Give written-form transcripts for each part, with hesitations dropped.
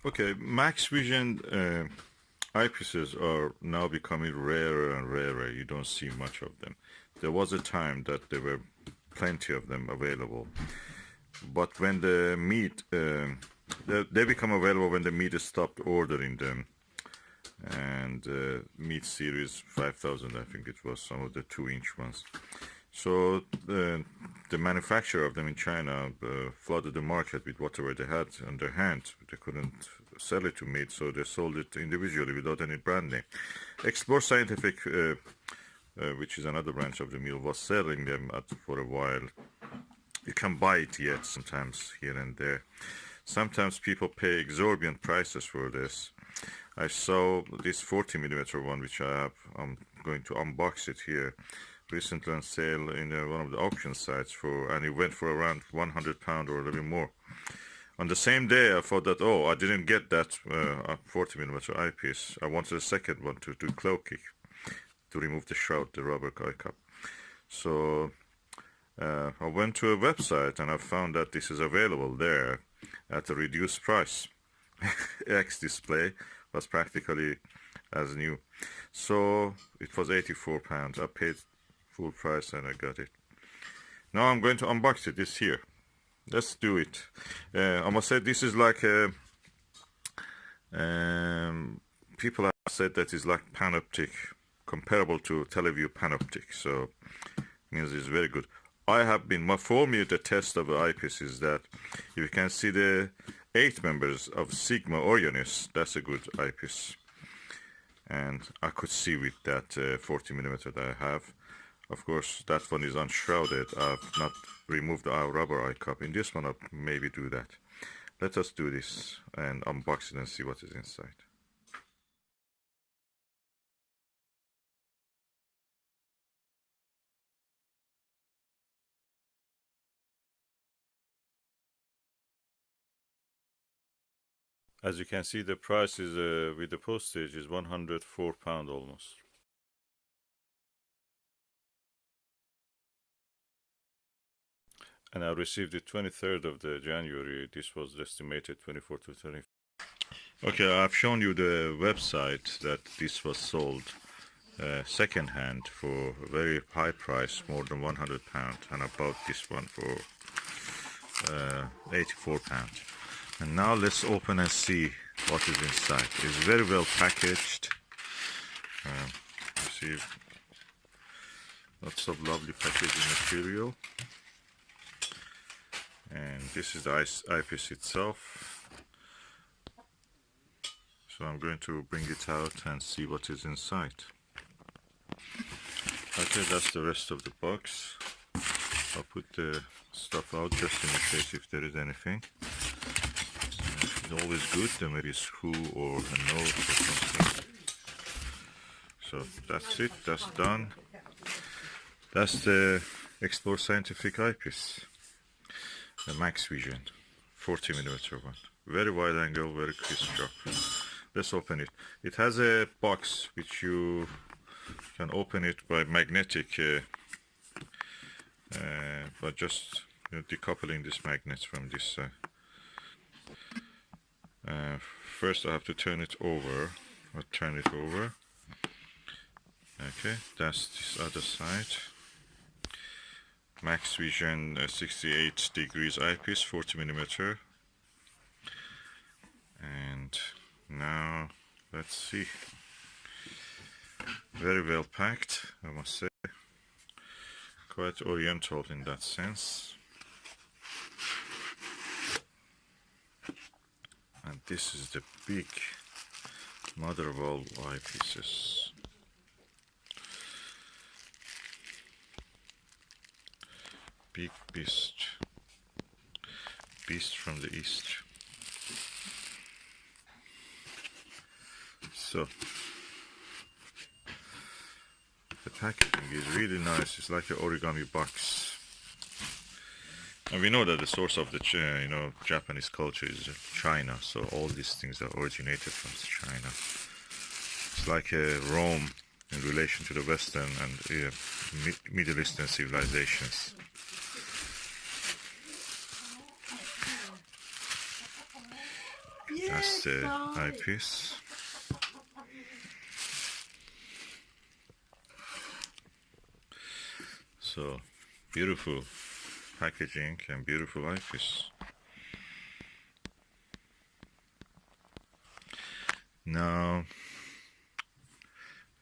Okay, Maxvision eyepieces are now becoming rarer and rarer. You don't see much of them. There was a time that there were plenty of them available, but when the meat, they become available when the meat stopped ordering them, and meat series 5000, I think it was, some of the 2-inch ones. So the manufacturer of them in China flooded the market with whatever they had on their hand. They couldn't sell it to meat, so they sold it individually without any brand name. Explore Scientific, which is another branch of the mill, was selling them for a while. You can buy it yet sometimes here and there. Sometimes people pay exorbitant prices for this. I saw this 40mm one, which I have. I'm going to unbox it here. Recently on sale in one of the auction sites and it went for around £100 or a little more. On the same day, I thought that, oh, I didn't get that 40mm eyepiece. I wanted a second one to do cloaking, to remove the shroud, the rubber eye cup. So I went to a website and I found that this is available there at a reduced price. X display was practically as new. So it was £84. I paid full price and I got it. Now I'm going to unbox it. This here. Let's do it. I must say this is like a people have said that it's like panoptic, comparable to TeleVue panoptic, so means it's very good. I have been, for me the test of the eyepiece is that if you can see the 8 members of Sigma Orionis, that's a good eyepiece, and I could see with that 40mm that I have. Of course, that one is unshrouded. I've not removed our rubber eye cup. In this one, I'll maybe do that. Let us do this and unbox it and see what is inside. As you can see, the price is with the postage is £104 almost. And I received it 23rd of the January. This was estimated 24 to 30. Okay, I've shown you the website that this was sold second hand for a very high price, more than £100, and I bought this one for £84. And now let's open and see what is inside. It's very well packaged. You see lots of lovely packaging material. And this is the eyepiece itself. So I'm going to bring it out and see what is inside. Okay, that's the rest of the box. I'll put the stuff out just in case if there is anything. It's always good when there is who or a note or something. So that's it, that's done. That's the Explore Scientific eyepiece. The Maxvision 40mm one. Very wide angle, very crisp shot. Let's open it. It has a box which you can open it by magnetic, by just decoupling this magnet from this side. First I have to turn it over. I'll turn it over. Okay, that's this other side. Maxvision 68 degrees eyepiece, 40mm. And now let's see. Very well packed, I must say. Quite oriental in that sense. And this is the big mother of all eyepieces. Big beast from the east. So the packaging is really nice. It's like an origami box, and we know that the source of the Japanese culture is China, so all these things are originated from China. It's like a Rome in relation to the Western and Middle Eastern civilizations. That's the eyepiece. So beautiful packaging and beautiful eyepiece. Now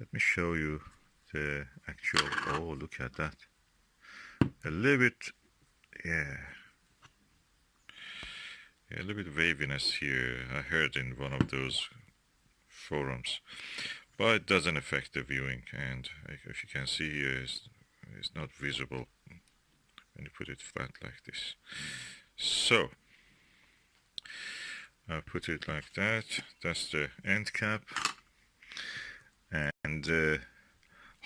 let me show you the actual. Oh, look at that. A little bit, yeah, a little bit waviness here. I heard in one of those forums, but it doesn't affect the viewing. And if you can see here, it's not visible when you put it flat like this. So I put it like that. That's the end cap, and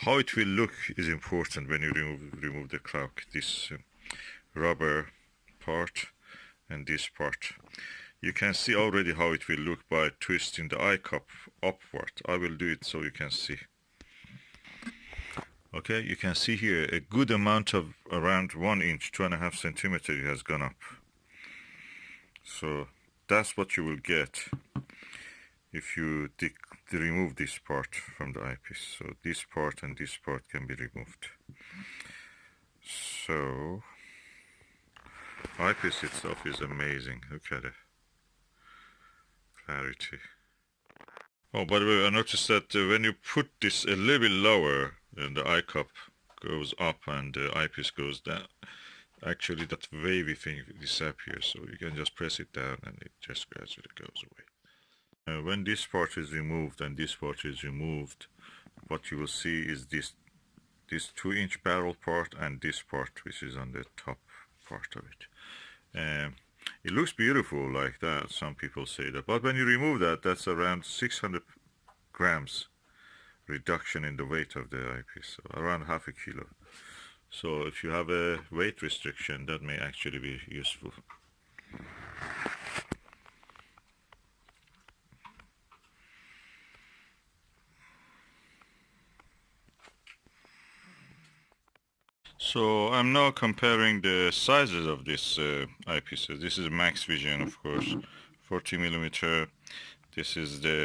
how it will look is important when you remove the clock. This rubber part and this part. You can see already how it will look by twisting the eye cup upward. I will do it so you can see. Okay, you can see here a good amount of around 1 inch, 2.5 centimeters has gone up. So that's what you will get if you remove this part from the eyepiece. So this part and this part can be removed. So eyepiece itself is amazing. Look at it. Clarity. Oh, by the way, I noticed that when you put this a little bit lower, the eye cup goes up and the eyepiece goes down. Actually, that wavy thing disappears, so you can just press it down and it just gradually goes away. When this part is removed and this part is removed, what you will see is this 2-inch barrel part and this part, which is on the top part of it. It looks beautiful like that, some people say that, but when you remove that, that's around 600 grams reduction in the weight of the eyepiece, so around half a kilo. So if you have a weight restriction, that may actually be useful. So I'm now comparing the sizes of these eyepieces. This is Maxvision, of course, 40mm. This is the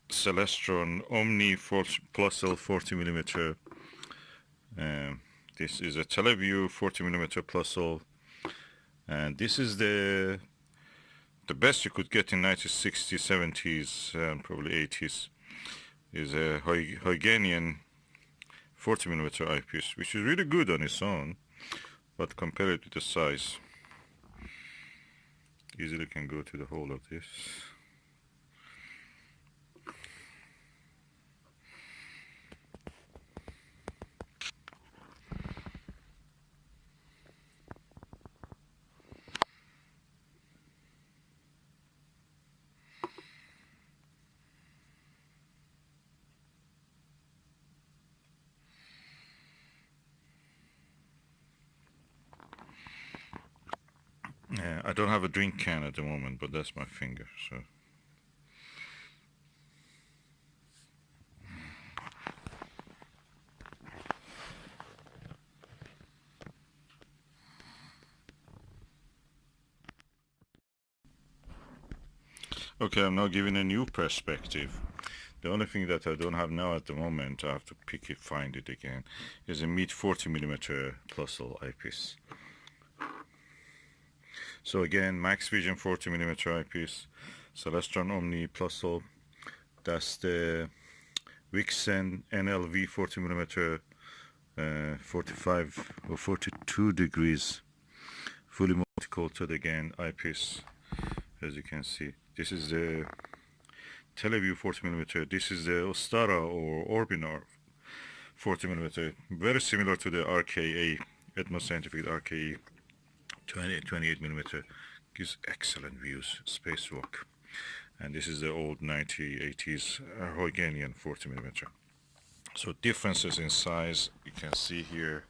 Celestron Omni Plossl 40mm. This is a TeleVue 40mm Plossl, and this is the best you could get in 1960s, 70s, and probably 80s. Is a Huygenian 40mm eyepiece, which is really good on its own, but compared with the size, easily can go to the hole of this. I don't have a drink can at the moment, but that's my finger, so. Okay, I'm now giving a new perspective. The only thing that I don't have now at the moment, I have to find it again, is a mid 40mm Plossl eyepiece. So again, Maxvision 40mm eyepiece, Celestron Omni Plossl. That's the Vixen NLV 40mm, 45 or 42 degrees, fully multi-coated again eyepiece, as you can see. This is the TeleVue 40mm. This is the Ostara or Orbinar 40mm. Very similar to the RKA, Atmos Scientific RKA 28mm. Gives excellent views, spacewalk. And this is the old 1980s Huygenian 40mm. So differences in size you can see here.